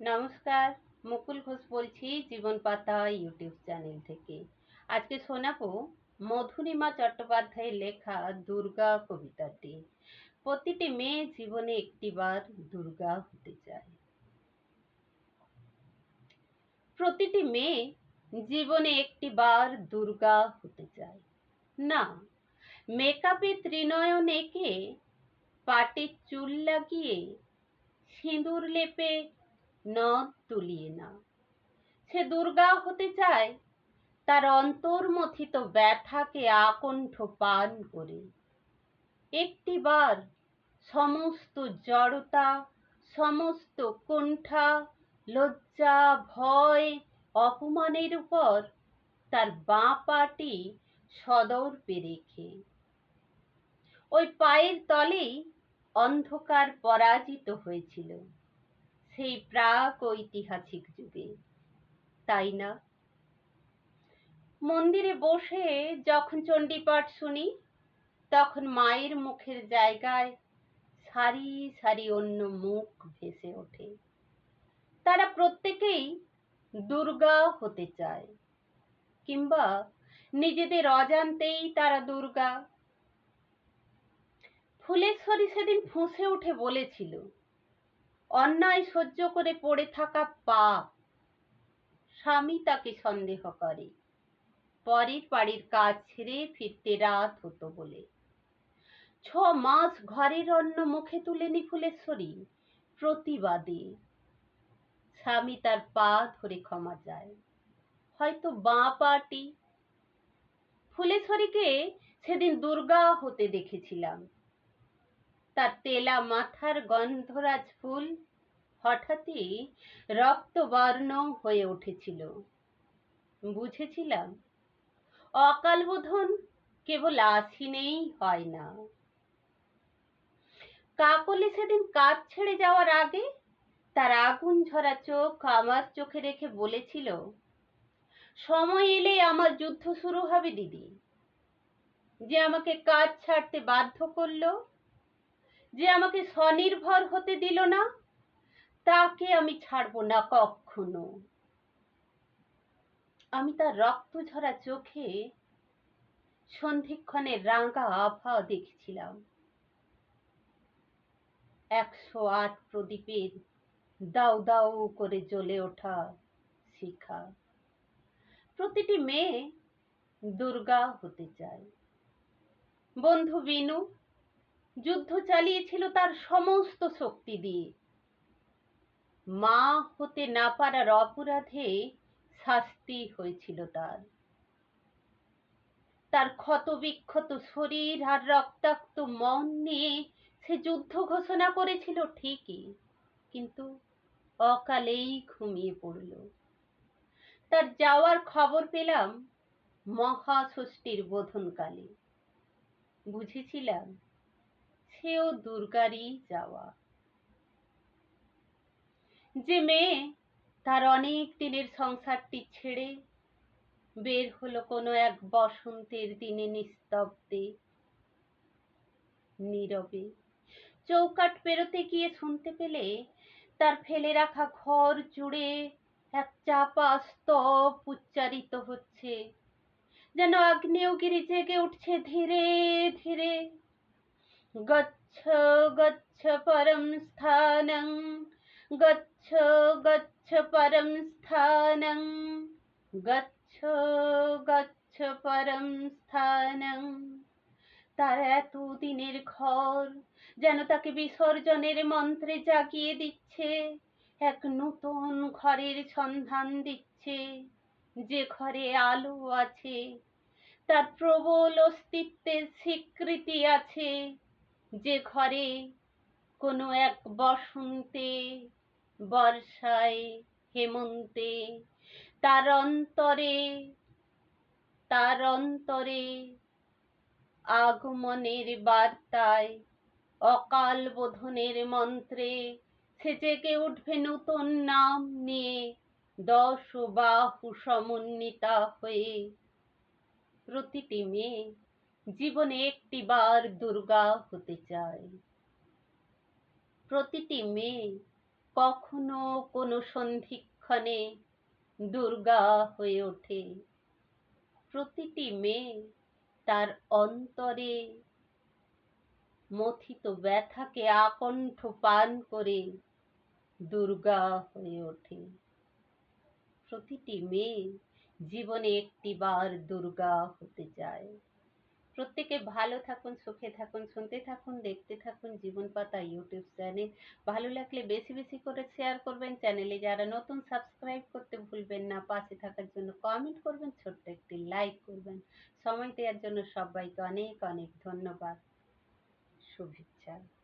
নমস্কার, মুকুল ঘোষ বলছি জীবন পাতা ইউটিউব চ্যানেল থেকে। আজকে শোনাবো মধুরিমা চট্টোপাধ্যায়ের লেখা দুর্গা কবিতাটি। প্রতিটি মেয়ে জীবনে একটিবার দুর্গা হতে চায়। প্রতিটি মেয়ে জীবনে একটিবার দুর্গা হতে চায়। না, মেকআপে ত্রিনয়ন এঁকে, পাটে চুল লাগিয়ে, সিঁদুর লেপে নথ তুলিয়ে না। সে দুর্গা হতে চায় তার অন্তর্মথিত ব্যথাকে আকণ্ঠ পান করে। একটিবার সমস্ত জড়তা, সমস্ত কুণ্ঠা, লজ্জা, ভয়, অপমানের উপর তার বাঁ পাটি সদর্পে রেখে। ওই পায়ের তলেই অন্ধকার পরাজিত হয়েছিল সেই প্রাক ঐতিহাসিক যুগে, তাই না? মন্দিরে বসে যখন চণ্ডীপাঠ শুনি, তখন মায়ের মুখের জায়গায় সারি সারি অন্য মুখ ভেসে ওঠে। তারা প্রত্যেকেই দুর্গা হতে চায়, কিংবা নিজেদের অজান্তেই তারা দুর্গা। ফুলেশ্বরী সেদিন ফুঁসে উঠে বলেছিল, অন্যায় সহ্য করে পড়ে থাকা পাপ। স্বামী তাকে সন্দেহ করে, পরের বাড়ির কাজ ছেড়ে ফিরতে রাত হতো বলে। 6 মাস ঘরের অন্ন মুখে তুলেনি ফুলেশ্বরী, প্রতিবাদে। স্বামী তার পা ধরে ক্ষমা চায়, হয়তো বাঁ পাটি। ফুলেশ্বরীকে সেদিন দুর্গা হতে দেখেছিলাম। তার তেলা মাথার গন্ধরাজ ফুল হঠাৎই রক্তবর্ণ হয়ে উঠেছিল। বুঝেছিলাম, অকাল বোধন কেবল আশ্বিনেই হয় না। কাকলি সেদিন কাজ ছেড়ে যাওয়ার আগে তার আগুন ঝরা চোখ আমার চোখে রেখে বলেছিল, সময় এলে আমার যুদ্ধ শুরু হবে দিদি। যে আমাকে কাজ ছাড়তে বাধ্য করলো, যে আমাকে স্বনির্ভর হতে দিল না, তাকে আমি ছাড়বো না কখনো। আমি তার রক্ত ঝরা চোখে সন্ধিক্ষণের রাঙা আভা দেখছিলাম। 108 প্রদীপের দাউ দাউ করে জ্বলে ওঠা শিখা। প্রতিটি মেয়ে দুর্গা হতে চায়। বন্ধু বিনু যুদ্ধ চালিয়েছিল তার সমস্ত শক্তি দিয়ে। মা হতে না পারার অপরাধে শাস্তি হয়েছিল তার। তার ক্ষত বিক্ষত শরীর আর রক্তাক্ত মন নিয়ে সে যুদ্ধ ঘোষণা করেছিল ঠিকই, কিন্তু অকালেই ঘুমিয়ে পড়ল। তার যাওয়ার খবর পেলাম মহাষষ্ঠীর বোধনকালে। বুঝেছিলাম সেও দুর্গারই যাওয়া। যে মেয়ে তার অনেক দিনের সংসারটি ছেড়ে বের হলো কোনো এক বসন্তের দিনে নিস্তব্ধে, নীরবে, চৌকাঠ পেরোতে গিয়ে শুনতে পেলে তার ফেলে রাখা ঘর জুড়ে এক চাপা স্তব উচ্চারিত হচ্ছে, যেন আগ্নেয়গিরি জেগে উঠছে ধীরে ধীরে। গচ্ছ গচ্ছ পরম স্থানং, গচ্ছ গচ্ছ পরম স্থানং, গচ্ছ গচ্ছ পরম স্থানং। তার এতদিনের ঘর যেন তাকে বিসর্জনের মন্ত্রে জাগিয়ে দিচ্ছে, এক নতুন ঘরের সন্ধান দিচ্ছে, যে ঘরে আলো আছে, তার প্রবল অস্তিত্বের স্বীকৃতি আছে, যে ঘরে কোনো এক বসন্তে, বর্ষায়, হেমন্তে তার অন্তরে আগমনের বার্তায়, অকাল বোধনের মন্ত্রে সে জেগে উঠবে নতুন নাম নিয়ে, 10 বাহু সমন্বিতা হয়ে। প্রতিটি মেয়ে জীবনে একটিবার দুর্গা হতে চায়। প্রতিটি মেয়ে কখনো কোনো সন্ধিক্ষণে দুর্গা হয়ে ওঠে। প্রতিটি মেয়ে তার অন্তরে মথিত ব্যথাকে আকণ্ঠ পান করে দুর্গা হয়ে ওঠে। প্রতিটি মেয়ে জীবনে একটিবার দুর্গা হতে চায়। প্রত্যেকে ভালো থাকুন, সুখে থাকুন, শুনতে থাকুন, দেখতে থাকুন জীবন পাতা ইউটিউব চ্যানেল। ভালো লাগলে বেশি বেশি করে শেয়ার করবেন। চ্যানেলে যারা নতুন সাবস্ক্রাইব করতে ভুলবেন না। পাশে থাকার জন্য কমেন্ট করবেন, ছোট্ট একটি লাইক করবেন। সময় দেওয়ার জন্য সবাইকে অনেক অনেক ধন্যবাদ, শুভেচ্ছা।